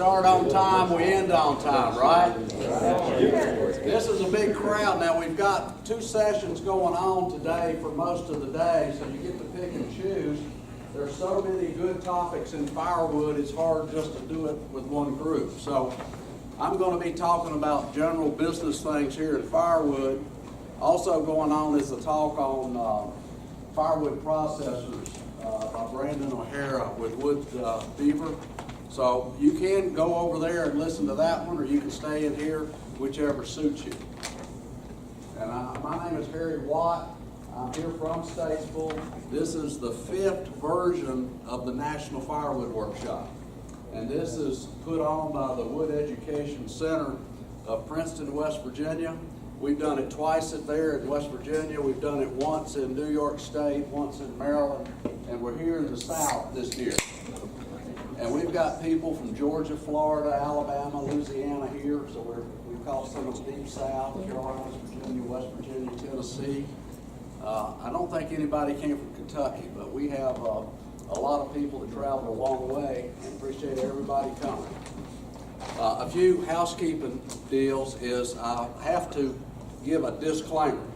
start on time, we end on time, right? This is a big crowd. Now, we've got 2 sessions going on today for most of the day, so you get to pick and choose. There's so many good topics in firewood, it's hard just to do it with one group. So I'm going to be talking about general business things here in firewood. Also going on is a talk on firewood processors by Brandon O'Hara with Wood Beaver. So you can go over there and listen to that one, or you can stay in here, whichever suits you. And my name is Harry Watt. I'm here from Statesville. This is the 5th version of the National Firewood Workshop. And this is put on by the Wood Education Center of Princeton, West Virginia. We've done it twice there in West Virginia. We've done it once in New York State, once in Maryland, and we're here in the South this year. And we've got people from Georgia, Florida, Alabama, Louisiana here, so we call some of the Deep South, Carolinas, Virginia, West Virginia, Tennessee. I don't think anybody came from Kentucky, but we have a lot of people that travel a long way, and appreciate everybody coming. A few housekeeping deals is I have to give a disclaimer.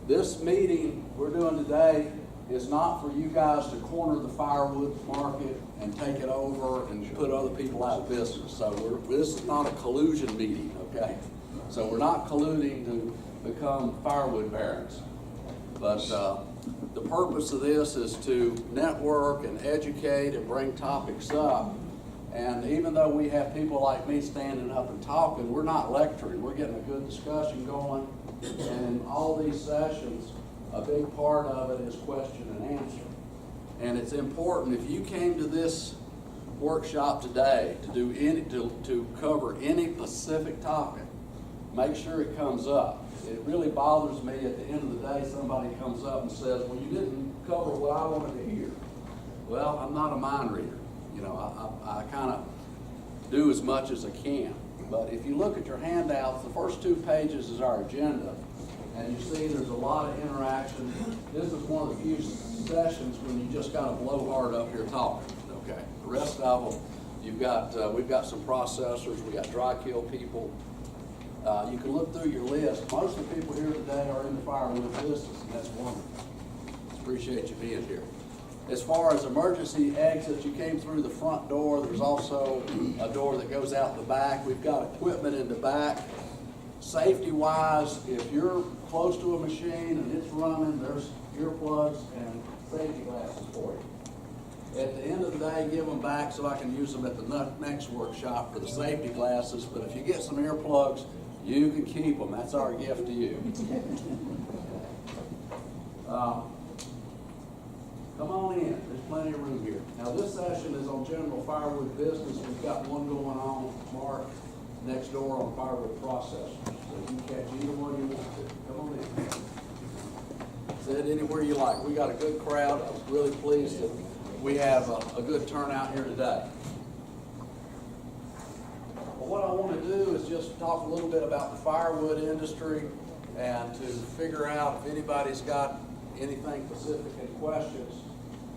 This meeting we're doing today is not for you guys to corner the firewood market and take it over and put other people out of business. So this is not a collusion meeting, okay? So we're not colluding to become firewood barons. But the purpose of this is to network and educate and bring topics up. And even though we have people like me standing up and talking, we're not lecturing. We're getting a good discussion going. And in all these sessions, a big part of it is question and answer. And it's important, if you came to this workshop today to cover any specific topic, make sure it comes up. It really bothers me at the end of the day somebody comes up and says, well, you didn't cover what I wanted to hear. Well, I'm not a mind reader. You know, I kind of do as much as I can. But if you look at your handouts, the first 2 pages is our agenda. And you see there's a lot of interaction. This is one of the few sessions when you just got a blowhard up here talking, okay? The rest of them, we've got some processors, we got dry kill people. You can look through your list. Most of the people here today are in the firewood business, and that's wonderful. Appreciate you being here. As far as emergency exits, you came through the front door. There's also a door that goes out the back. We've got equipment in the back. Safety-wise, if you're close to a machine and it's running, there's earplugs and safety glasses for you. At the end of the day, give them back so I can use them at the next workshop for the safety glasses. But if you get some earplugs, you can keep them. That's our gift to you. Come on in. There's plenty of room here. Now, this session is on general firewood business. We've got one going on, Mark, next door on firewood processors. So you can catch either one you want to. Come on in. Sit anywhere you like. We got a good crowd. I was really pleased that we have a good turnout here today. Well, what I want to do is just talk a little bit about the firewood industry and to figure out if anybody's got anything specific in questions.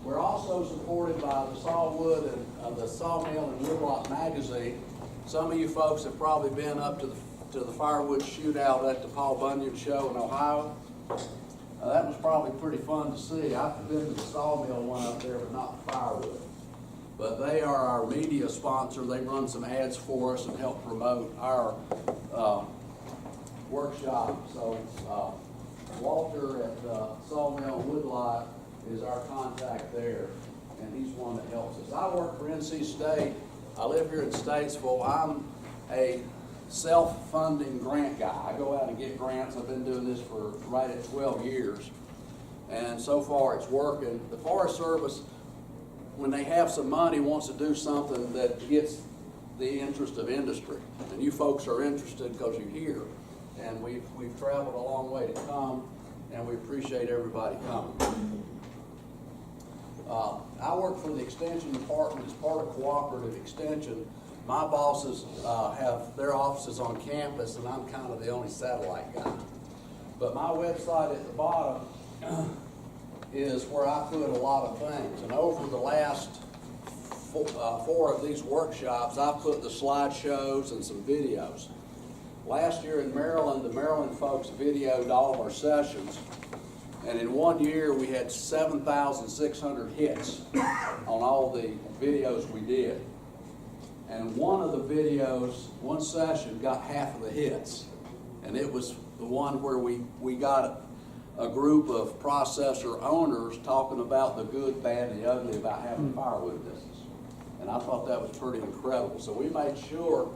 We're also supported by the Sawwood and the Sawmill and Woodlot magazine. Some of you folks have probably been up to the firewood shootout at the Paul Bunyan show in Ohio. That was probably pretty fun to see. I've been to the Sawmill one up there, but not the firewood. But they are our media sponsor. They run some ads for us and help promote our workshop. So Walter at Sawmill and Woodlot is our contact there, and he's one that helps us. I work for NC State. I live here in Statesville. I'm a self-funding grant guy. I go out and get grants. I've been doing this for right at 12 years, and so far it's working. The Forest Service, when they have some money, wants to do something that gets the interest of industry, and you folks are interested because you're here, and we've traveled a long way to come, and we appreciate everybody coming. I work for the Extension Department as part of Cooperative Extension. My bosses have their offices on campus, and I'm kind of the only satellite guy. But my website at the bottom is where I put a lot of things. And over the last four of these workshops, I've put the slideshows and some videos. Last year in Maryland, the Maryland folks videoed all of our sessions, and in 1 year we had 7,600 hits on all the videos we did. And one of the videos, one session, got half of the hits, and it was the one where we got a group of processor owners talking about the good, bad, and the ugly about having a firewood business. And I thought that was pretty incredible. So we made sure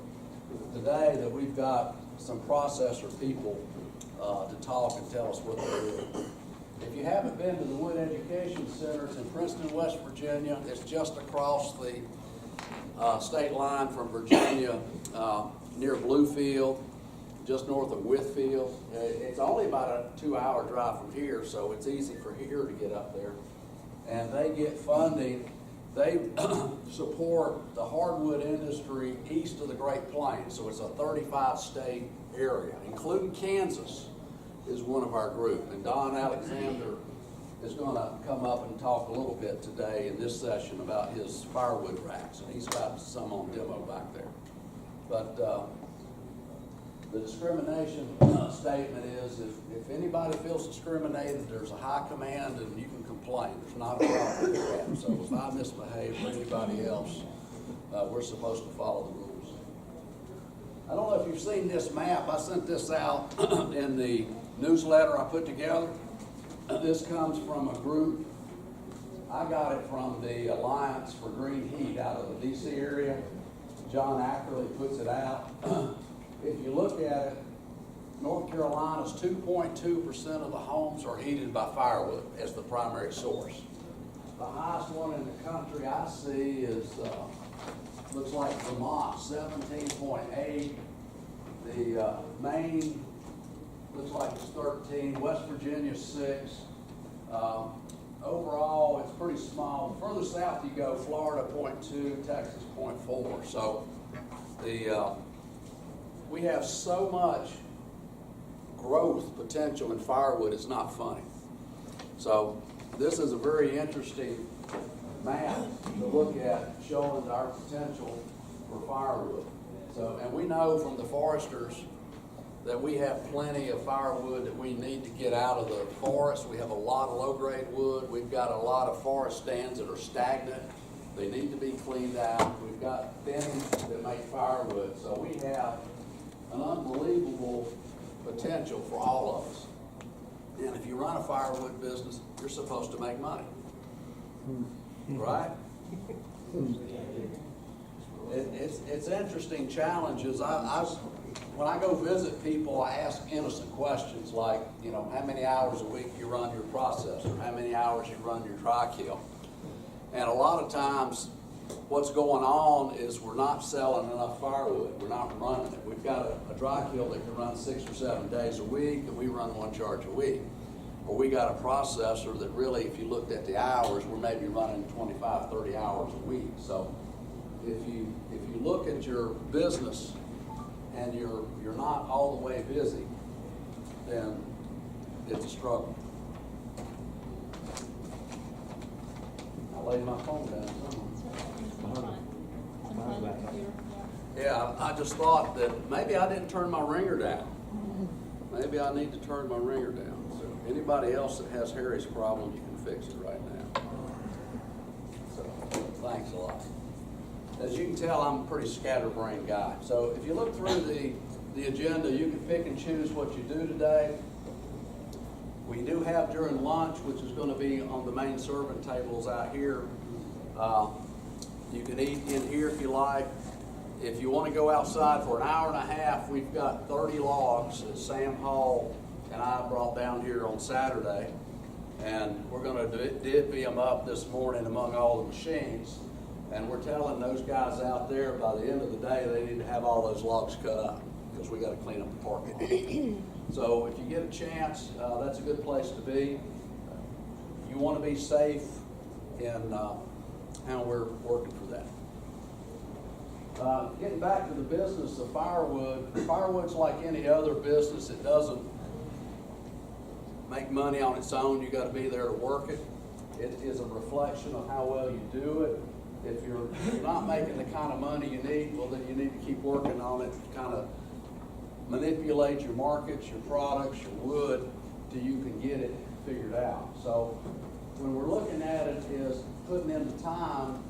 today that we've got some processor people to talk and tell us what they're doing. If you haven't been to the Wood Education Centers in Princeton, West Virginia, it's just across the state line from Virginia, near Bluefield, just north of Whitfield. It's only about a 2-hour drive from here, so it's easy for here to get up there. And they get funding. They support the hardwood industry east of the Great Plains, so it's a 35-state area, including Kansas is one of our group. And Don Alexander is going to come up and talk a little bit today in this session about his firewood racks, and he's got some on demo back there. But the discrimination statement is if anybody feels discriminated, there's a high command and you can complain. There's not a problem with that. So if I misbehave or anybody else, we're supposed to follow the rules. I don't know if you've seen this map. I sent this out in the newsletter I put together. This comes from a group. I got it from the Alliance for Green Heat out of the DC area. John Ackerley puts it out. If you look at it, North Carolina's 2.2% of the homes are heated by firewood as the primary source. The highest one in the country I see is, looks like Vermont, 17.8. The Maine looks like it's 13. West Virginia, 6. Overall, it's pretty small. The further south you go, Florida, 0.2, Texas, 0.4. So we have so much growth potential in firewood, it's not funny. So this is a very interesting map to look at showing our potential for firewood. So, and we know from the foresters that we have plenty of firewood that we need to get out of the forest. We have a lot of low-grade wood. We've got a lot of forest stands that are stagnant. They need to be cleaned out. We've got thinnings that make firewood. So we have an unbelievable potential for all of us. And if you run a firewood business, you're supposed to make money, right? It's interesting challenges. When I go visit people, I ask innocent questions like, you know, how many hours a week you run your processor, how many hours you run your dry kiln. And a lot of times what's going on is we're not selling enough firewood. We're not running it. We've got a dry kiln that can run 6 or 7 days a week, and we run 1 charge a week. Or we got a processor that really, if you looked at the hours, we're maybe running 25, 30 hours a week. So if you look at your business and you're not all the way busy, then it's a struggle. I laid my phone down somewhere. Yeah, I just thought that maybe I didn't turn my ringer down. Maybe I need to turn my ringer down. So anybody else that has Harry's problem, you can fix it right now. So thanks a lot. As you can tell, I'm a pretty scatterbrained guy. So if you look through the agenda, you can pick and choose what you do today. We do have during lunch, which is going to be on the main serving tables out here. You can eat in here if you like. If you want to go outside for an hour and a half, we've got 30 logs that Sam Hall and I brought down here on Saturday. And we're going to divvy them up this morning among all the machines. And we're telling those guys out there by the end of the day they need to have all those logs cut up because we got to clean up the parking lot. So if you get a chance, that's a good place to be. You want to be safe in how we're working for that. Getting back to the business of firewood, firewood's like any other business. It doesn't make money on its own. You got to be there to work it. It is a reflection of how well you do it. If you're not making the kind of money you need, well, then you need to keep working on it, kind of manipulate your markets, your products, your wood, till you can get it figured out. So when we're looking at it is putting in the time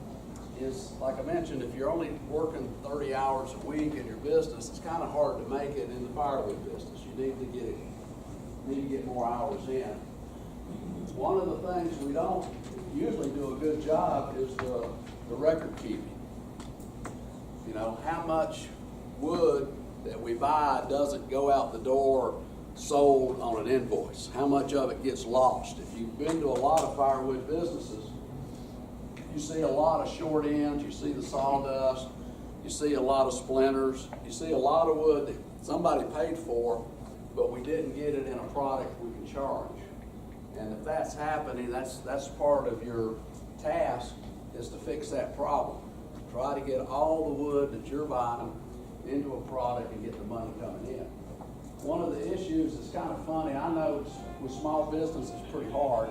is, like I mentioned, if you're only working 30 hours a week in your business, it's kind of hard to make it in the firewood business. You need to get more hours in. One of the things we don't usually do a good job is the record keeping. You know, how much wood that we buy doesn't go out the door sold on an invoice? How much of it gets lost? If you've been to a lot of firewood businesses, you see a lot of short ends, you see the sawdust, you see a lot of splinters, you see a lot of wood that somebody paid for, but we didn't get it in a product we can charge. And if that's happening, that's part of your task, is to fix that problem. Try to get all the wood that you're buying into a product and get the money coming in. One of the issues is kind of funny. I know with small business it's pretty hard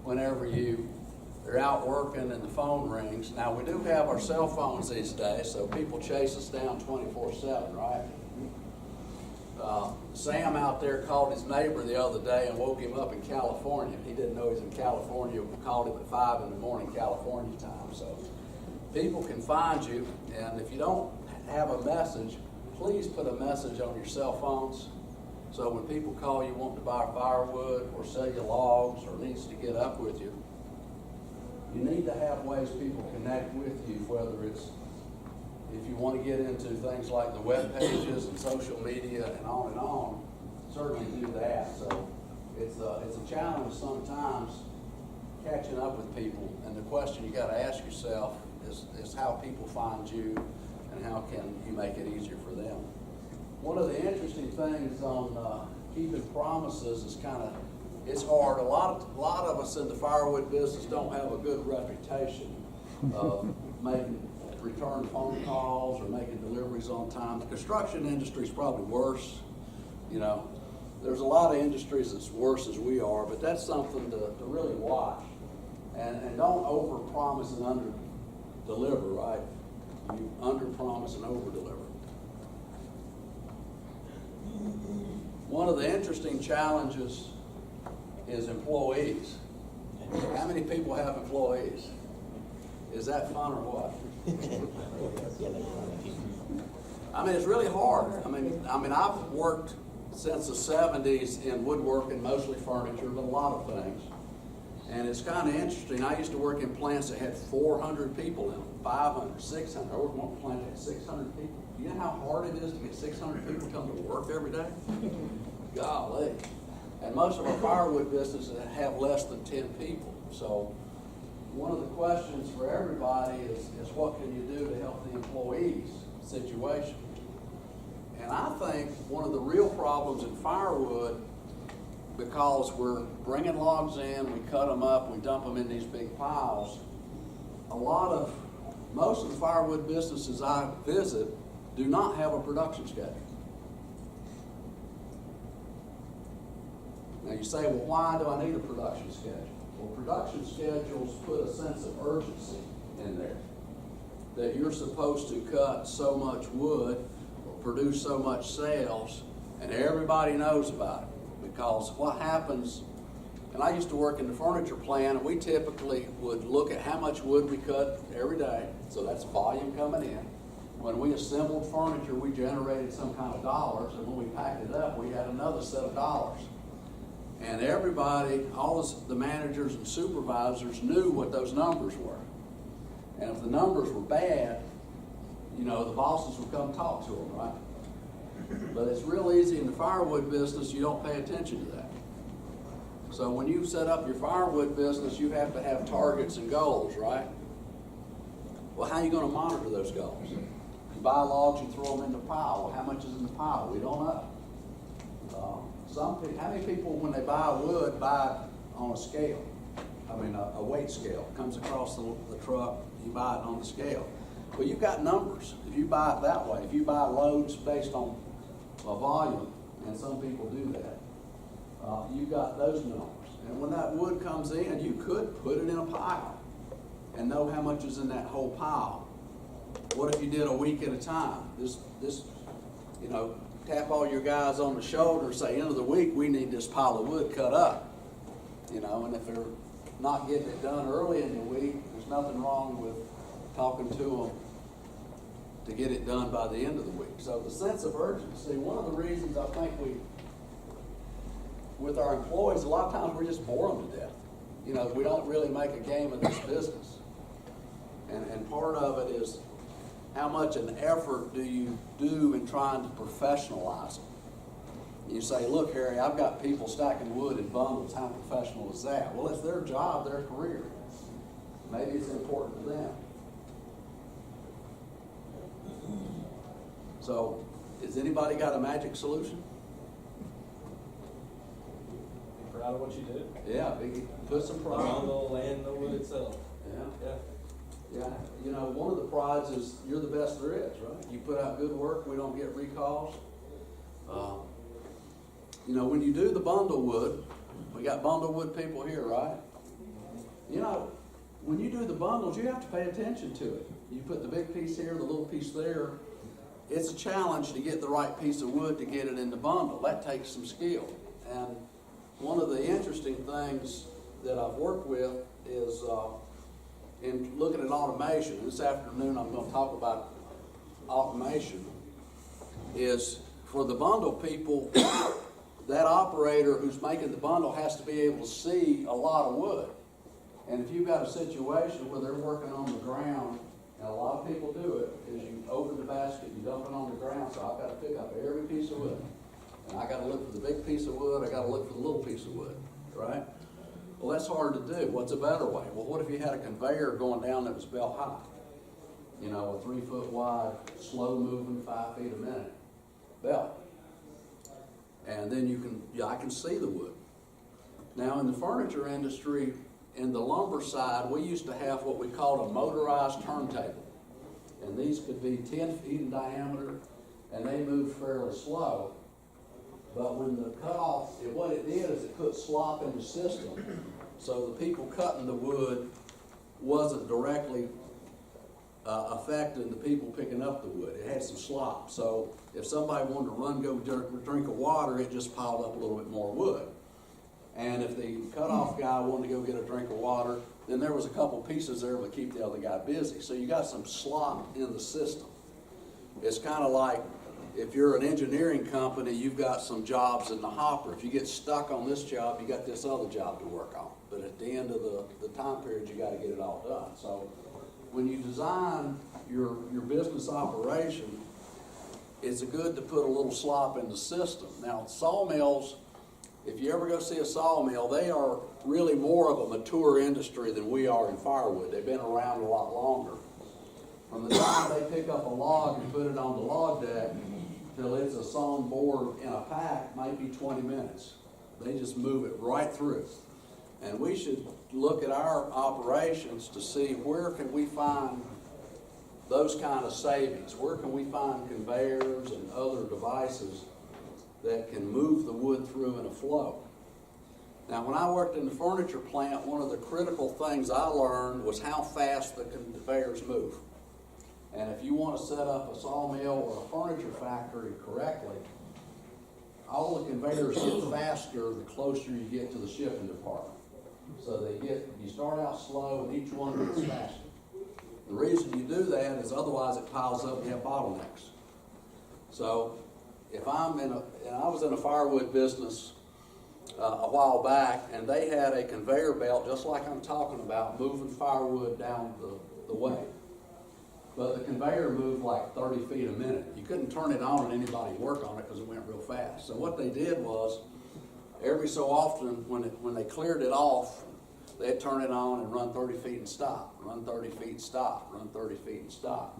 whenever they're out working and the phone rings. Now, we do have our cell phones these days, so people chase us down 24/7, right? Sam out there called his neighbor the other day and woke him up in California. He didn't know he was in California. We called him at 5 in the morning California time. So people can find you, and if you don't have a message, please put a message on your cell phones. So when people call you wanting to buy firewood or sell you logs or needs to get up with you, you need to have ways people connect with you, whether it's if you want to get into things like the web pages and social media and on, certainly do that. So it's a challenge sometimes catching up with people, and the question you got to ask yourself is how people find you and how can you make it easier for them. One of the interesting things on keeping promises is it's hard. A lot of us in the firewood business don't have a good reputation of making return phone calls or making deliveries on time. The construction industry is probably worse. You know, there's a lot of industries that's worse as we are, but that's something to really watch. And don't over-promise and under-deliver, right? You under-promise and over-deliver. One of the interesting challenges is employees. How many people have employees? Is that fun or what? I mean, it's really hard. I mean, I've worked since the 70s in woodworking, mostly furniture, but a lot of things. And it's kind of interesting. I used to work in plants that had 400 people in them, 500, 600. I worked in one plant that had 600 people. You know how hard it is to get 600 people to come to work every day? Golly. And most of our firewood businesses have less than 10 people. So one of the questions for everybody is what can you do to help the employees situation? And I think one of the real problems in firewood, because we're bringing logs in, we cut them up, we dump them in these big piles, most of the firewood businesses I visit do not have a production schedule. Now you say, well, why do I need a production schedule? Well, production schedules put a sense of urgency in there, that you're supposed to cut so much wood or produce so much sales, and everybody knows about it. Because what happens, and I used to work in the furniture plant, and we typically would look at how much wood we cut every day, so that's volume coming in. When we assembled furniture, we generated some kind of dollars, and when we packed it up, we had another set of dollars. And everybody, all the managers and supervisors knew what those numbers were. And if the numbers were bad, you know, the bosses would come talk to them, right? But it's real easy in the firewood business, you don't pay attention to that. So when you set up your firewood business, you have to have targets and goals, right? Well, how are you going to monitor those goals? You buy logs, you throw them in the pile. Well, how much is in the pile? We don't know. How many people, when they buy wood, buy it on a scale? A weight scale. It comes across the truck, you buy it on the scale. Well, you've got numbers. If you buy it that way, if you buy loads based on a volume, and some people do that, you've got those numbers. And when that wood comes in, you could put it in a pile. and know how much is in that whole pile. What if you did a week at a time? This, you know, tap all your guys on the shoulder and say, end of the week, we need this pile of wood cut up. You know, and if they're not getting it done early in the week, there's nothing wrong with talking to them to get it done by the end of the week. So the sense of urgency, one of the reasons I think with our employees, a lot of times we just bore them to death. You know, we don't really make a game of this business. And part of it is how much an effort do you do in trying to professionalize them? You say, look, Harry, I've got people stacking wood in bundles. How professional is that? Well, it's their job, their career. Maybe it's important to them. So, has anybody got a magic solution? Be proud of what you did. Yeah, put some pride. On the land, the wood itself. Yeah. Yeah. You know, one of the prides is you're the best there is, right? You put out good work, we don't get recalls. You know, when you do the bundle wood, we got bundle wood people here, right? You know, when you do the bundles, you have to pay attention to it. You put the big piece here, the little piece there. It's a challenge to get the right piece of wood to get it in the bundle. That takes some skill. And one of the interesting things that I've worked with is in looking at automation. This afternoon I'm going to talk about automation. Is for the bundle people, that operator who's making the bundle has to be able to see a lot of wood. And if you've got a situation where they're working on the ground, and a lot of people do it, is you open the basket, you dump it on the ground, so I've got to pick up every piece of wood. And I got to look for the big piece of wood, I got to look for the little piece of wood, right? Well, that's hard to do. What's a better way? Well, what if you had a conveyor going down that was belt high? You know, a 3-foot wide, slow moving, 5 feet a minute belt. And then I can see the wood. Now in the furniture industry, in the lumber side, we used to have what we called a motorized turntable. And these could be 10 feet in diameter, and they moved fairly slow. But when the cutoff, what it did is it put slop in the system, so the people cutting the wood wasn't directly affecting the people picking up the wood. It had some slop. So if somebody wanted to go drink of water, it just piled up a little bit more wood. And if the cutoff guy wanted to go get a drink of water, then there was a couple pieces there to keep the other guy busy. So you got some slop in the system. It's kind of like if you're an engineering company, you've got some jobs in the hopper. If you get stuck on this job, you got this other job to work on. But at the end of the time period, you got to get it all done. So when you design your business operation, it's good to put a little slop in the system. Now, sawmills, if you ever go see a sawmill, they are really more of a mature industry than we are in firewood. They've been around a lot longer. From the time they pick up a log and put it on the log deck till it's a sawn board in a pack, might be 20 minutes. They just move it right through. And we should look at our operations to see where can we find those kind of savings. Where can we find conveyors and other devices that can move the wood through in a flow. Now, when I worked in the furniture plant, one of the critical things I learned was how fast the conveyors move. And if you want to set up a sawmill or a furniture factory correctly, all the conveyors get faster the closer you get to the shipping department. So you start out slow and each one gets faster. The reason you do that is otherwise it piles up and you have bottlenecks. So if I was in a firewood business a while back, and they had a conveyor belt just like I'm talking about, moving firewood down the way. But the conveyor moved like 30 feet a minute. You couldn't turn it on and anybody work on it because it went real fast. So what they did was, every so often when they cleared it off, they'd turn it on and run 30 feet and stop, run 30 feet and stop, run 30 feet and stop.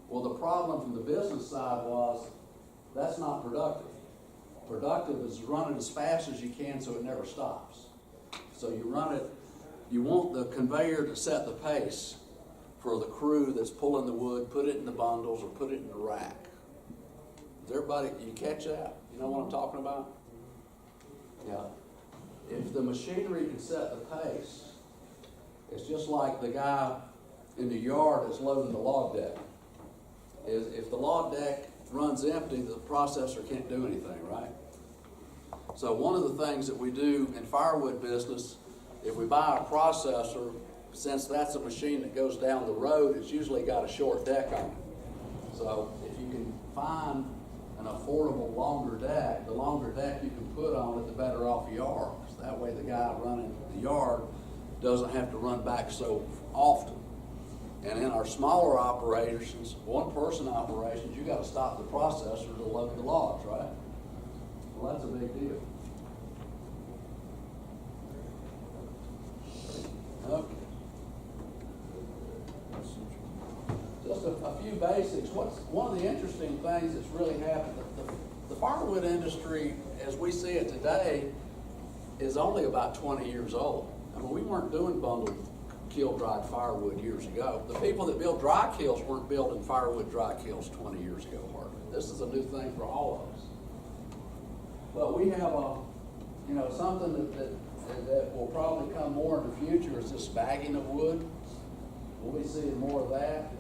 Well, the problem from the business side was, that's not productive. Productive is run it as fast as you can so it never stops. So you want the conveyor to set the pace for the crew that's pulling the wood, put it in the bundles or put it in the rack. Does everybody, you catch that? You know what I'm talking about? Yeah. If the machinery can set the pace, It's just like the guy in the yard that's loading the log deck. If the log deck runs empty, the processor can't do anything, right? So one of the things that we do in firewood business, if we buy a processor, since that's a machine that goes down the road, it's usually got a short deck on it. So if you can find an affordable longer deck, the longer deck you can put on it, the better off you are. So that way the guy running the yard doesn't have to run back so often. And in our smaller operations, one-person operations, you got to stop the processor to load the logs, right? Well, that's a big deal. Okay. Just a few basics. One of the interesting things that's really happened, the firewood industry, as we see it today, is only about 20 years old. I mean, we weren't doing bundled kiln-dried firewood years ago. The people that build dry kilns weren't building firewood dry kilns 20 years ago, hardly. This is a new thing for all of us. But we have something that will probably come more in the future is this bagging of wood. We'll be seeing more of that.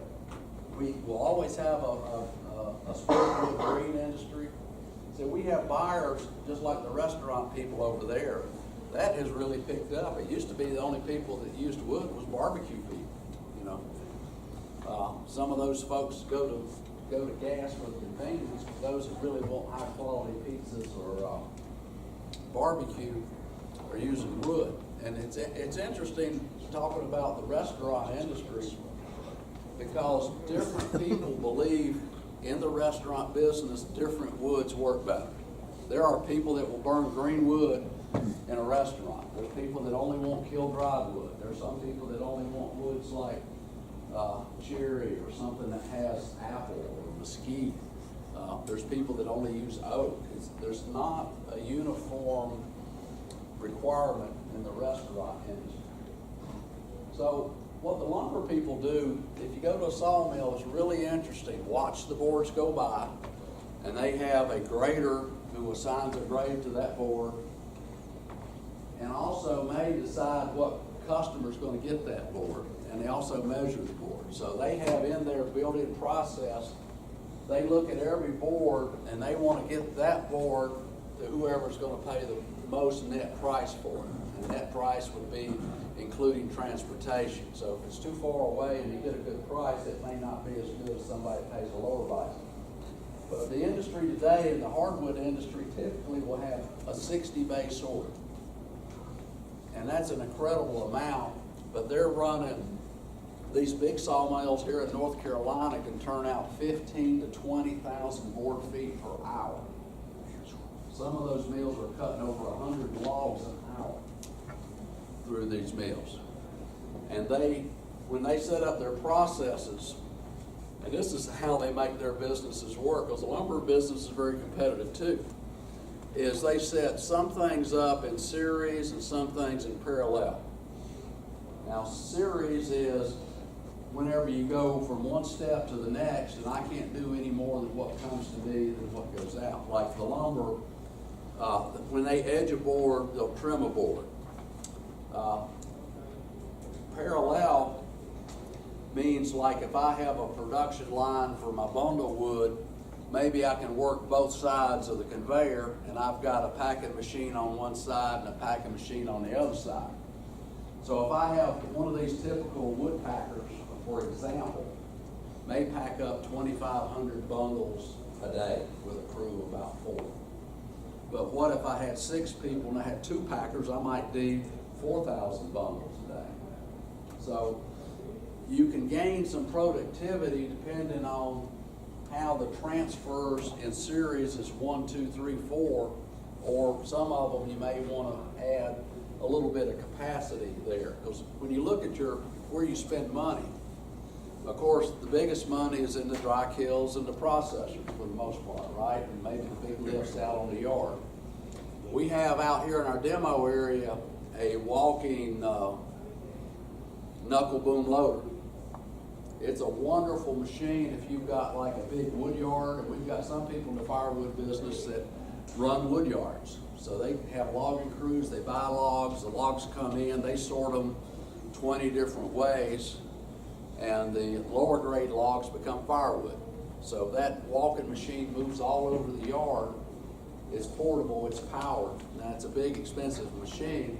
We will always have a split wood green industry. So we have buyers, just like the restaurant people over there. That has really picked up. It used to be the only people that used wood was barbecue people, Some of those folks go to gas for the convenience, but those that really want high quality pizzas or barbecue are using wood. And it's interesting talking about the restaurant industry because different people believe in the restaurant business different woods work better. There are people that will burn green wood in a restaurant. There's people that only want kiln-dried wood. There's some people that only want woods like cherry or something that has apple or mesquite. There's people that only use oak. There's not a uniform requirement in the restaurant industry. So what the lumber people do, if you go to a sawmill, is really interesting. Watch the boards go by, and they have a grader who assigns a grade to that board, and also may decide what customer's going to get that board, and they also measure the board. So they have in their built-in process, they look at every board, and they want to get that board to whoever's going to pay the most net price for it. And net price would be including transportation. So if it's too far away and you get a good price, it may not be as good as somebody pays a lower price. But the industry today, in the hardwood industry, typically will have a 60 base order. And that's an incredible amount, but they're running, these big sawmills here in North Carolina can turn out 15 to 20,000 board feet per hour. Some of those mills are cutting over 100 logs an hour through these mills. And when they set up their processes, and this is how they make their businesses work, because the lumber business is very competitive too, is they set some things up in series and some things in parallel. Now, series is whenever you go from one step to the next, and I can't do any more than what comes to me than what goes out. Like the lumber, when they edge a board, they'll trim a board. Parallel means like if I have a production line for my bundle wood, maybe I can work both sides of the conveyor, and I've got a packing machine on one side and a packing machine on the other side. So if I have one of these typical wood packers, for example, may pack up 2,500 bundles a day with a crew of about 4. But what if I had 6 people and I had 2 packers, I might do 4,000 bundles a day. So you can gain some productivity depending on how the transfers in series is 1, 2, 3, 4, or some of them you may want to add a little bit of capacity there. Because when you look at where you spend money, of course, the biggest money is in the dry kilns and the processors for the most part, right? And maybe the big lifts out on the yard. We have out here in our demo area a walking knuckle boom loader. It's a wonderful machine if you've got like a big wood yard, and we've got some people in the firewood business that run wood yards. So they have logging crews, they buy logs, the logs come in, they sort them, 20 different ways, and the lower grade logs become firewood. So that walking machine moves all over the yard. It's portable, it's powered. Now it's a big expensive machine,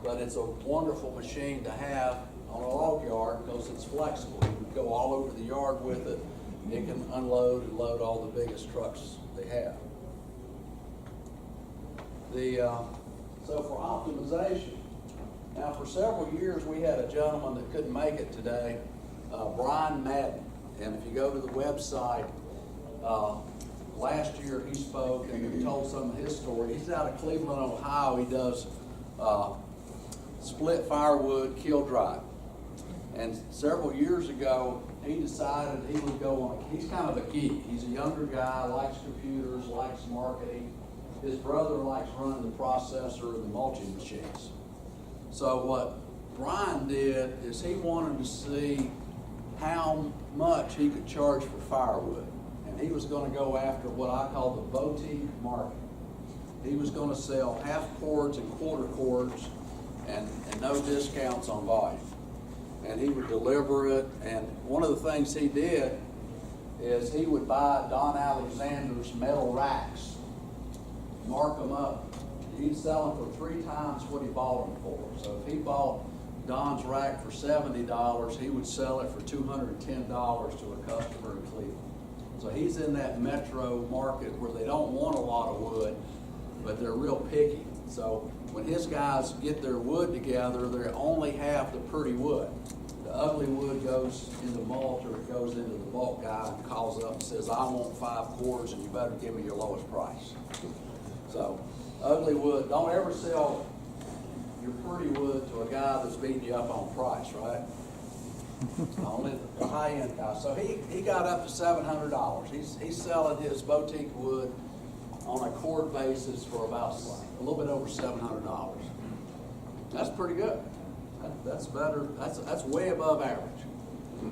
but it's a wonderful machine to have on a log yard because it's flexible. You can go all over the yard with it. It can unload and load all the biggest trucks they have. So for optimization, now for several years we had a gentleman that couldn't make it today, Brian Madden. And if you go to the website, last year he spoke and he told some of his story. He's out of Cleveland, Ohio. He does split firewood, kiln dry. And several years ago, he decided he would go on, he's kind of a geek. He's a younger guy, likes computers, likes marketing. His brother likes running the processor and the mulching machines. So what Brian did is he wanted to see how much he could charge for firewood. And he was going to go after what I call the boutique market. He was going to sell half cords and quarter cords and no discounts on volume. And he would deliver it. And one of the things he did is he would buy Don Alexander's metal racks, mark them up. He'd sell them for 3 times what he bought them for. So if he bought Don's rack for $70, he would sell it for $210 to a customer in Cleveland. So he's in that metro market where they don't want a lot of wood, but they're real picky. So when his guys get their wood together, they only have the pretty wood. The ugly wood goes into mulch or it goes into the bulk guy and calls up and says, I want 5 cords and you better give me your lowest price. So ugly wood, don't ever sell your pretty wood to a guy that's beating you up on price, right? Only the high-end guy. So he got up to $700. He's selling his boutique wood on a cord basis for about a little bit over $700. That's pretty good. That's better. That's way above average.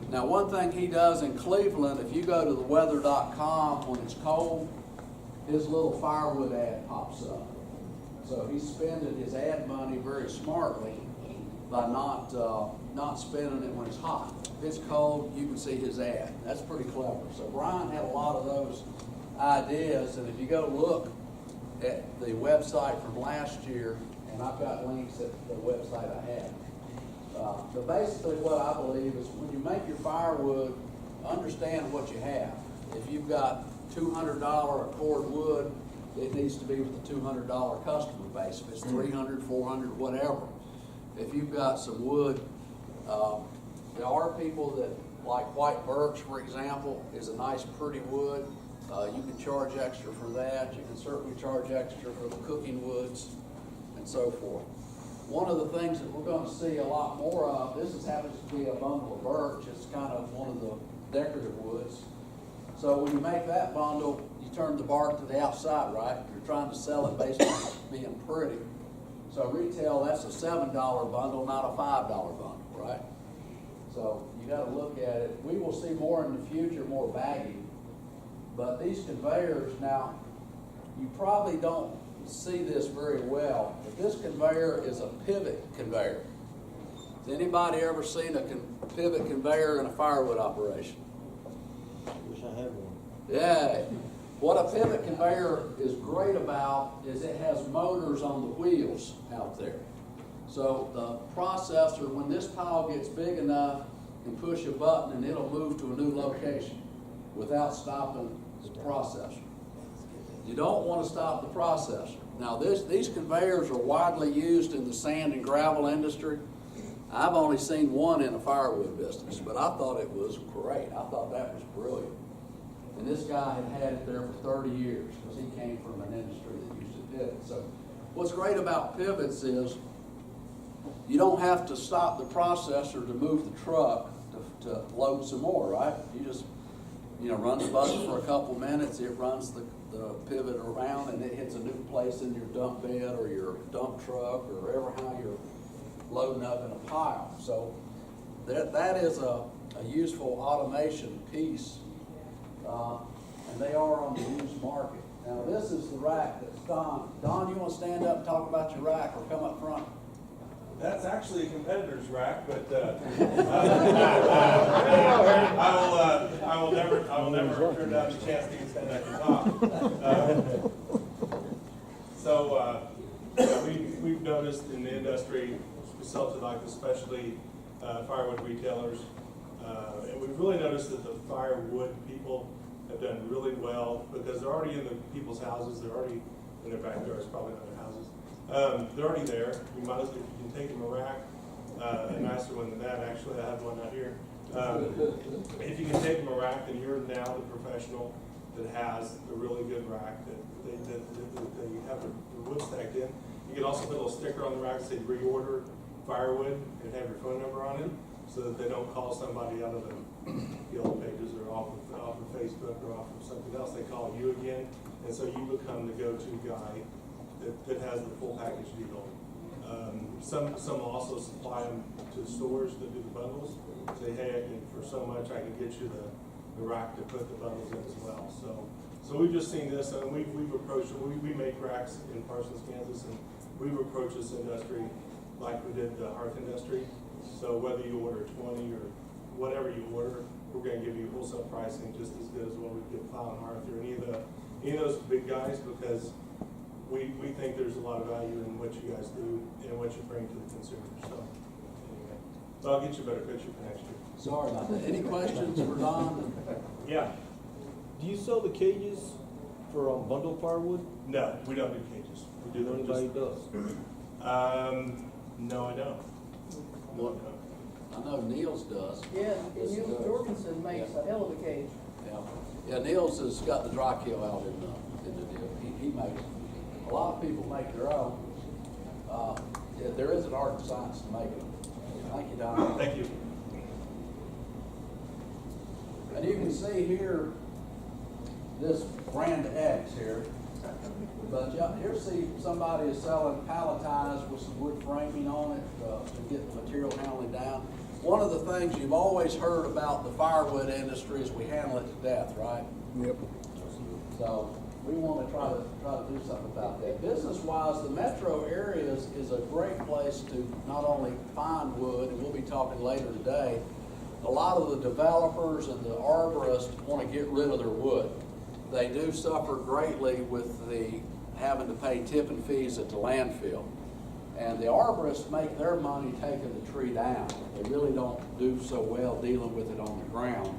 Now, one thing he does in Cleveland, if you go to the weather.com when it's cold, his little firewood ad pops up. So he's spending his ad money very smartly by not spending it when it's hot. If it's cold, you can see his ad. That's pretty clever. So Brian had a lot of those ideas, and if you go look at the website from last year, and I've got links at the website I had. But basically what I believe is when you make your firewood, understand what you have. If you've got $200 a cord wood, it needs to be with the $200 customer base. If it's $300, $400, whatever. If you've got some wood, there are people that like white birch, for example, is a nice pretty wood. You can charge extra for that. You can certainly charge extra for the cooking woods and so forth. One of the things that we're going to see a lot more of, this happens to be a bundle of birch. It's kind of one of the decorative woods. So when you make that bundle, you turn the bark to the outside, right? You're trying to sell it based on being pretty. So retail, that's a $7 bundle, not a $5 bundle, right? So you got to look at it. We will see more in the future, more bagging. But these conveyors, now, you probably don't see this very well, but this conveyor is a pivot conveyor. Has anybody ever seen a pivot conveyor in a firewood operation? Wish I had one. Yeah. What a pivot conveyor is great about is it has motors on the wheels out there. So the processor, when this pile gets big enough, can push a button and it'll move to a new location without stopping the processor. You don't want to stop the processor. Now these conveyors are widely used in the sand and gravel industry. I've only seen one in a firewood business, but I thought it was great. I thought that was brilliant. And this guy had it there for 30 years because he came from an industry that used to pivot. So what's great about pivots is you don't have to stop the processor to move the truck to load some more, right? You just run the button for a couple minutes, it runs the pivot around and it hits a new place in your dump bed or your dump truck or wherever how you're loading up in a pile. So that is a useful automation piece, and they are on the used market. Now this is the rack that's Don. Don, you want to stand up and talk about your rack or come up front? That's actually a competitor's rack, but I will never turn down the chance to stand at the top. Yeah, we've noticed in the industry, we sell to like the specialty firewood retailers, and we've really noticed that the firewood people have done really well because they're already in the people's houses, they're already in their backyards, probably not their houses. They're already there. You might as well, if you can take them a rack, a nicer one than that. Actually, I have one out here. If you can take them a rack, then you're now the professional that has a really good rack that they have the wood stacked in. You can also put a little sticker on the rack that says reorder firewood and have your phone number on it, so that they don't call somebody out of the Yellow Pages or off of Facebook or off of something else. They call you again, and so you become the go-to guy that has the full package deal. Some will also supply them to stores that do the bundles. Say, hey, for so much I can get you the rack to put the bundles in as well. So we've just seen this, and we've approached, we make racks in Parsons, Kansas, and we've approached this industry like we did the hearth industry. So whether you order 20 or whatever you order, we're going to give you wholesale pricing just as good as what we give Plow and Hearth or any of those big guys, because we think there's a lot of value in what you guys do and what you bring to the consumer. So anyway, I'll get you a better picture for next year. Sorry about that. Any questions for Don? Yeah. Do you sell the cages for bundled firewood? No, we don't do cages. We do them Anybody just. does? No, I don't. What? I know Niels does. Yeah, and Neil Jorgensen makes a hell of a cage. Yeah, Niels has got the dry kill out in the deal. He makes, a lot of people make their own. Yeah, there is an art and science to make them. Thank you, Don. Thank you. And you can see here, this brand X here. But here see somebody is selling palletized with some wood framing on it to get the material handling down. One of the things you've always heard about the firewood industry is we handle it to death, right? Yep. So we want to try to do something about that. Business-wise, the metro areas is a great place to not only find wood, and we'll be talking later today. A lot of the developers and the arborists want to get rid of their wood. They do suffer greatly with the having to pay tipping fees at the landfill. And the arborists make their money taking the tree down. They really don't do so well dealing with it on the ground.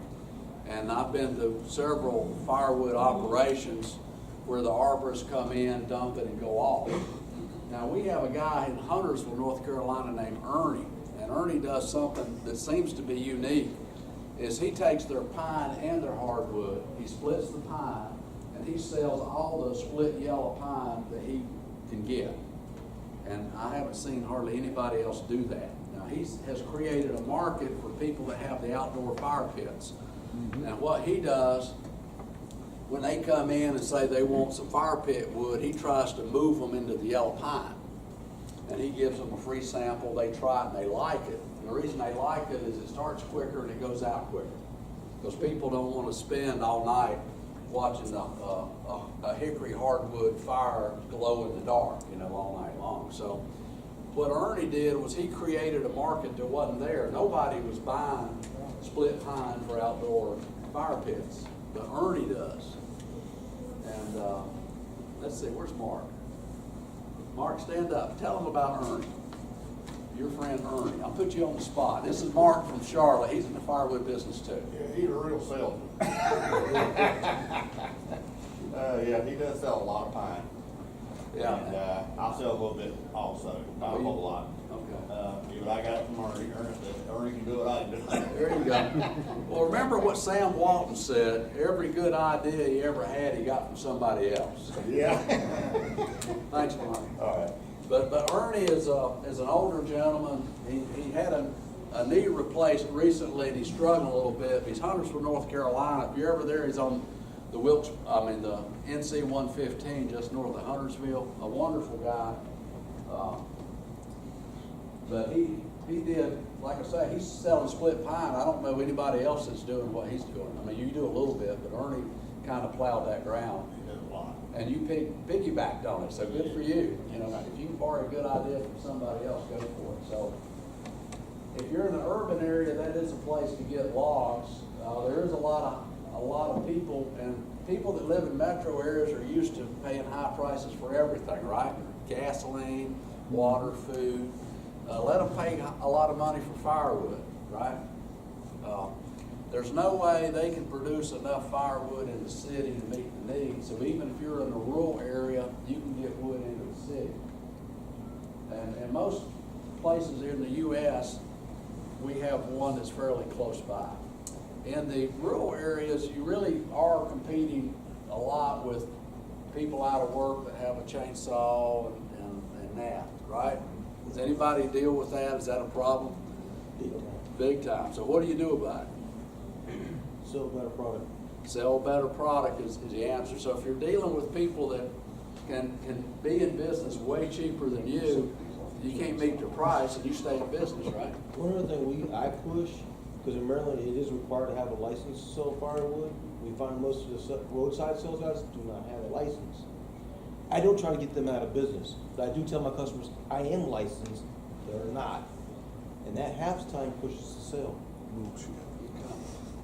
And I've been to several firewood operations where the arborists come in, dump it, and go off. Now, we have a guy in Huntersville, North Carolina named Ernie. And Ernie does something that seems to be unique, is he takes their pine and their hardwood, he splits the pine, and he sells all the split yellow pine that he can get. And I haven't seen hardly anybody else do that. Now, he has created a market for people that have the outdoor fire pits. And what he does, when they come in and say they want some fire pit wood, he tries to move them into the yellow pine. And he gives them a free sample, they try it and they like it. And the reason they like it is it starts quicker and it goes out quicker. Because people don't want to spend all night watching a hickory hardwood fire glow in the dark, all night long. So what Ernie did was he created a market that wasn't there. Nobody was buying split pine for outdoor fire pits, but Ernie does. And let's see, where's Mark? Mark, stand up. Tell them about Ernie. Your friend Ernie. I'll put you on the spot. This is Mark from Charlotte. He's in the firewood business too. Yeah, he's a real salesman. Yeah, he does sell a lot of pine. Yeah. And I sell a little bit also, not a whole lot. Okay. What I got from Ernie, Ernie can do what I can do. There you go. Well, remember what Sam Walton said, every good idea he ever had, he got from somebody else. Yeah. Thanks, Mark. All right. But Ernie is an older gentleman. He had a knee replaced recently, and he's struggling a little bit. He's Huntersville, North Carolina. If you're ever there, he's on the NC 115 just north of Huntersville. A wonderful guy. But he did, like I say, he's selling split pine. I don't know anybody else that's doing what he's doing. I mean, you do a little bit, but Ernie kind of plowed that ground. He did a lot. And you piggybacked on it, so good for you. You know, if you can borrow a good idea from somebody else, go for it. So if you're in the urban area, that is a place to get logs. There is a lot of people, and people that live in metro areas are used to paying high prices for everything, right? Gasoline, water, food. Let them pay a lot of money for firewood, right? There's no way they can produce enough firewood in the city to meet the need. So even if you're in a rural area, you can get wood into the city. And most places here in the U.S., we have one that's fairly close by. In the rural areas, you really are competing a lot with people out of work that have a chainsaw and that, right? Does anybody deal with that? Is that a problem? Big time. So what do you do about it? Sell better product. Sell better product is the answer. So if you're dealing with people that can be in business way cheaper than you can't meet their price and you stay in business, right? One other thing I push, because in Maryland it is required to have a license to sell firewood. We find most of the roadside sales guys do not have a license. I don't try to get them out of business, but I do tell my customers I am licensed, they're not. And that half time pushes the sale.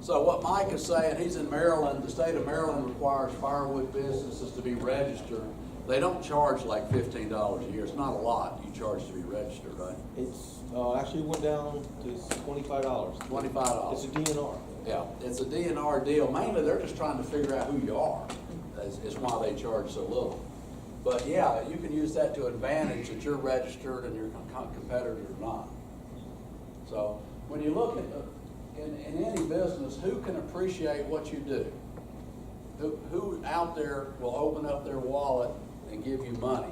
So what Mike is saying, he's in Maryland. The state of Maryland requires firewood businesses to be registered. They don't charge like $15 a year. It's not a lot you charge to be registered, right? It's actually went down to $25. $25. It's a DNR. Yeah, it's a DNR deal. Mainly, they're just trying to figure out who you are. Is why they charge so little. But yeah, you can use that to advantage that you're registered and your competitors are not. So when you look at in any business, who can appreciate what you do? Who out there will open up their wallet and give you money?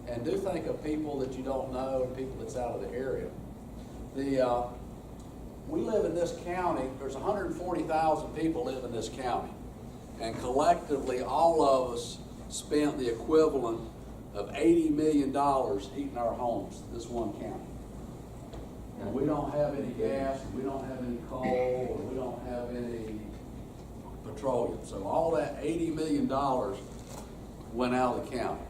And do think of people that you don't know and people that's out of the area. We live in this county, there's 140,000 people live in this county. And collectively, all of us spent the equivalent of $80 million heating our homes, this one county. And we don't have any gas, and we don't have any coal, and we don't have any petroleum. So all that $80 million went out of the county,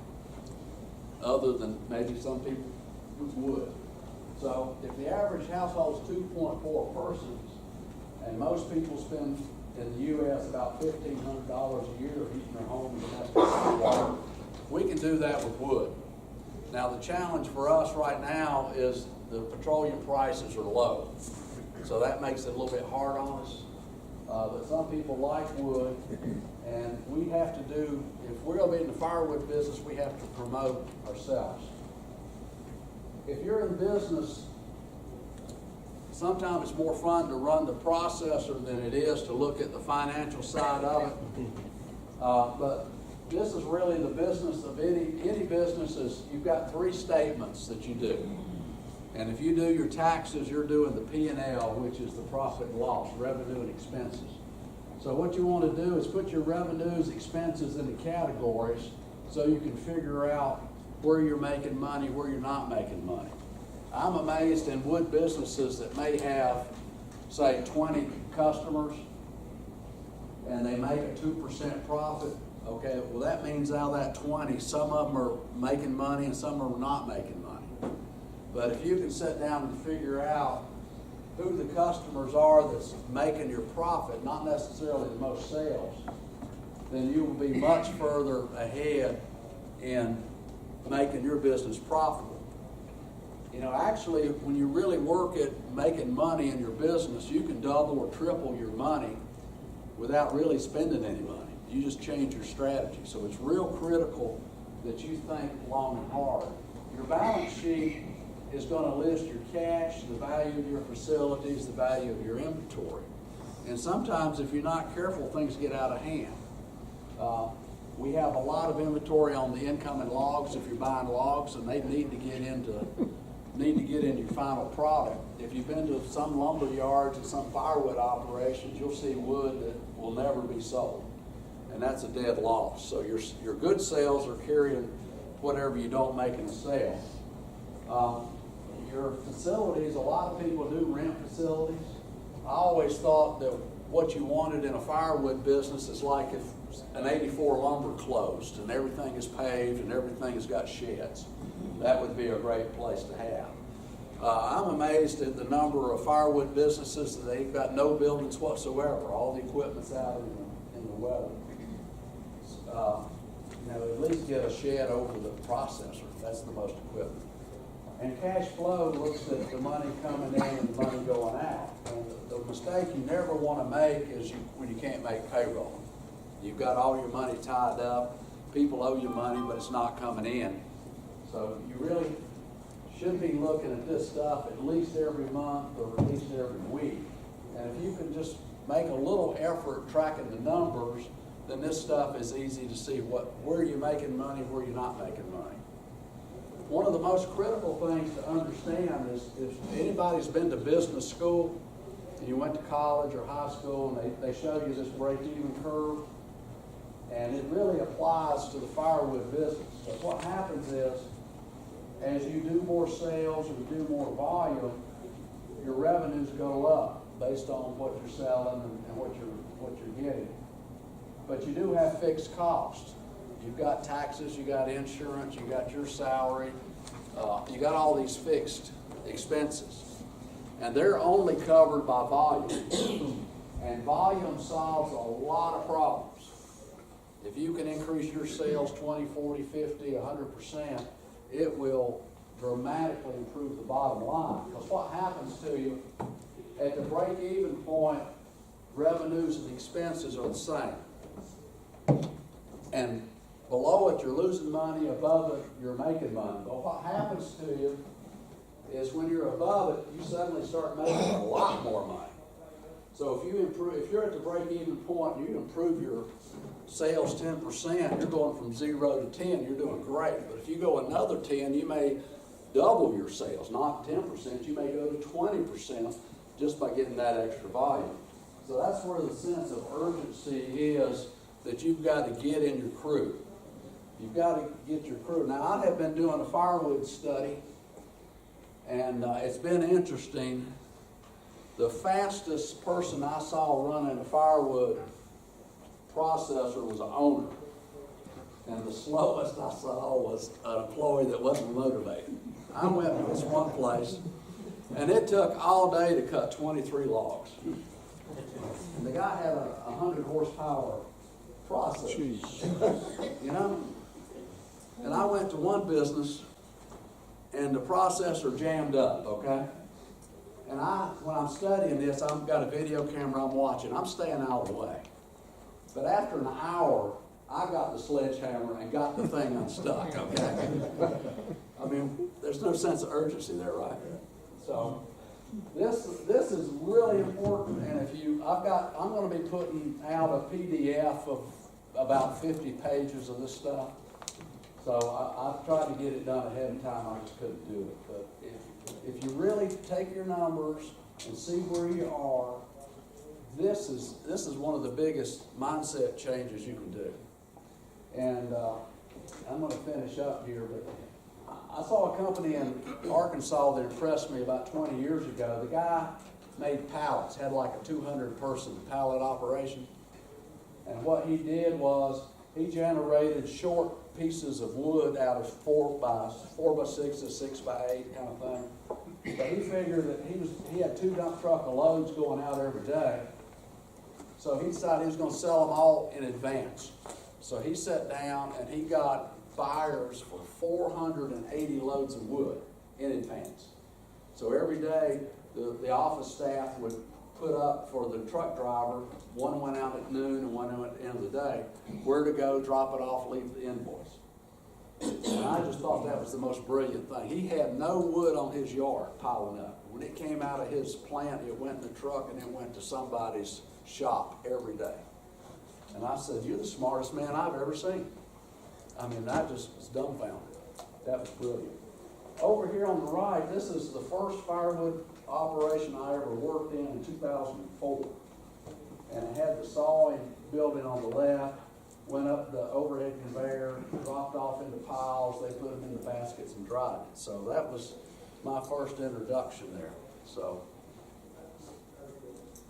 other than maybe some people with wood. So if the average household is 2.4 persons, and most people spend in the U.S. about $1,500 a year heating their home with domestic water, we can do that with wood. Now the challenge for us right now is the petroleum prices are low. So that makes it a little bit hard on us. But some people like wood, and we have to do, if we're gonna be in the firewood business, we have to promote ourselves. If you're in business, sometimes it's more fun to run the processor than it is to look at the financial side of it. But this is really the business of any business is you've got three statements that you do. And if you do your taxes, you're doing the P&L, which is the profit and loss, revenue and expenses. So what you want to do is put your revenues, expenses into categories so you can figure out where you're making money, where you're not making money. I'm amazed in wood businesses that may have, say, 20 customers and they make a 2% profit. Okay, well that means out of that 20, some of them are making money and some are not making money. But if you can sit down and figure out who the customers are that's making your profit, not necessarily the most sales, then you will be much further ahead in making your business profitable. You know, actually, when you really work at making money in your business, you can double or triple your money without really spending any money. You just change your strategy. So it's real critical that you think long and hard. Your balance sheet is going to list your cash, the value of your facilities, the value of your inventory. And sometimes if you're not careful, things get out of hand. We have a lot of inventory on the incoming logs if you're buying logs, and they need to get into your final product. If you've been to some lumber yards and some firewood operations, you'll see wood that will never be sold. And that's a dead loss. So your good sales are carrying whatever you don't make in a sale. Your facilities, a lot of people do rent facilities. I always thought that what you wanted in a firewood business is like if an 84 lumber closed and everything is paved and everything has got sheds. That would be a great place to have. I'm amazed at the number of firewood businesses that they've got no buildings whatsoever. All the equipment's out in the weather. At least get a shed over the processor. That's the most equipment. And cash flow looks at the money coming in and the money going out. And the mistake you never want to make is when you can't make payroll. You've got all your money tied up. People owe you money, but it's not coming in. So you really should be looking at this stuff at least every month or at least every week. And if you can just make a little effort tracking the numbers, then this stuff is easy to see where you're making money, where you're not making money. One of the most critical things to understand is if anybody's been to business school, and you went to college or high school, and they show you this break-even curve, and it really applies to the firewood business. But what happens is, as you do more sales or do more volume, your revenues go up based on what you're selling and what you're getting. But you do have fixed costs. You've got taxes, you got insurance, you got your salary, you got all these fixed expenses. And they're only covered by volume. And volume solves a lot of problems. If you can increase your sales 20, 40, 50, 100%, it will dramatically improve the bottom line. Because what happens to you, at the break-even point, revenues and expenses are the same. And below it, you're losing money. Above it, you're making money. But what happens to you is when you're above it, you suddenly start making a lot more money. So if you're at the break-even point, you improve your sales 10%, you're going from 0 to 10, you're doing great. But if you go another 10, you may double your sales, not 10%, you may go to 20% just by getting that extra volume. So that's where the sense of urgency is that you've got to get in your crew. You've got to get your crew. Now, I have been doing a firewood study, and it's been interesting. The fastest person I saw running a firewood processor was an owner. And the slowest I saw was an employee that wasn't motivated. I went to this one place, and it took all day to cut 23 logs. And the guy had a 100 horsepower processor. You know? And I went to one business, and the processor jammed up, okay? And when I'm studying this, I've got a video camera I'm watching. I'm staying out of the way. But after an hour, I got the sledgehammer and got the thing unstuck, okay? I mean, there's no sense of urgency there, right? So this is really important, and I'm going to be putting out a PDF of about 50 pages of this stuff. So I've tried to get it done ahead of time. I just couldn't do it. But if you really take your numbers and see where you are, this is one of the biggest mindset changes you can do. And I'm going to finish up here, but I saw a company in Arkansas that impressed me about 20 years ago. The guy made pallets, had like a 200-person pallet operation. And what he did was he generated short pieces of wood out of 4 by 6 6 by 8 kind of thing. But he figured that he had 2 dump truck of loads going out every day. So he decided he was going to sell them all in advance. So he sat down and he got buyers for 480 loads of wood in advance. So every day the office staff would put up for the truck driver, one went out at noon and one went at the end of the day, where to go, drop it off, leave the invoice. And I just thought that was the most brilliant thing. He had no wood on his yard piling up. When it came out of his plant, it went in the truck and it went to somebody's shop every day. And I said, "You're the smartest man I've ever seen." I mean, I just was dumbfounded. That was brilliant. Over here on the right, this is the first firewood operation I ever worked in 2004. And it had the sawing building on the left, went up the overhead conveyor, dropped off into piles, they put them in the baskets and dried it. So that was my first introduction there. So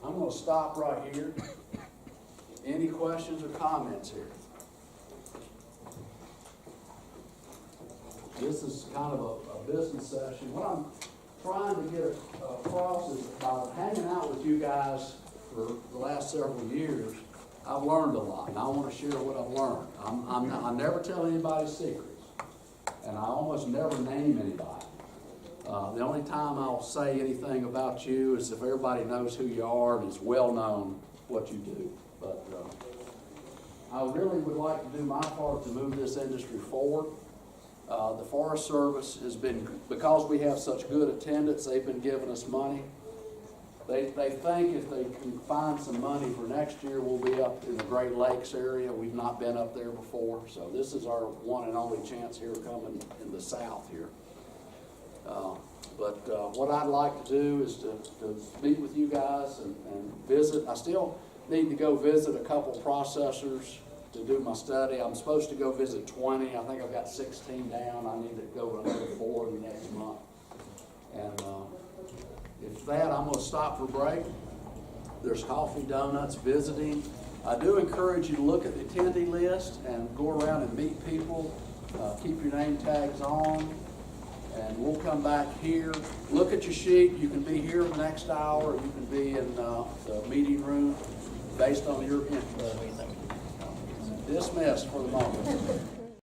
I'm gonna stop right here. Any questions or comments here? This is kind of a business session. What I'm trying to get across is by hanging out with you guys for the last several years, I've learned a lot, and I want to share what I've learned. I never tell anybody's secrets, and I almost never name anybody. The only time I'll say anything about you is if everybody knows who you are and it's well known what you do. But I really would like to do my part to move this industry forward. The Forest Service has been, because we have such good attendance, they've been giving us money. They think if they can find some money for next year, we'll be up in the Great Lakes area. We've not been up there before, so this is our one and only chance here coming in the south here. But what I'd like to do is to meet with you guys and visit. I still need to go visit a couple processors to do my study. I'm supposed to go visit 20. I think I've got 16 down. I need to go another 4 in the next month. And if that, I'm going to stop for break. There's coffee, donuts, visiting. I do encourage you to look at the attendee list and go around and meet people. Keep your name tags on. And we'll come back here. Look at your sheet. You can be here the next hour, or you can be in the meeting room based on your interest. Dismissed for the moment.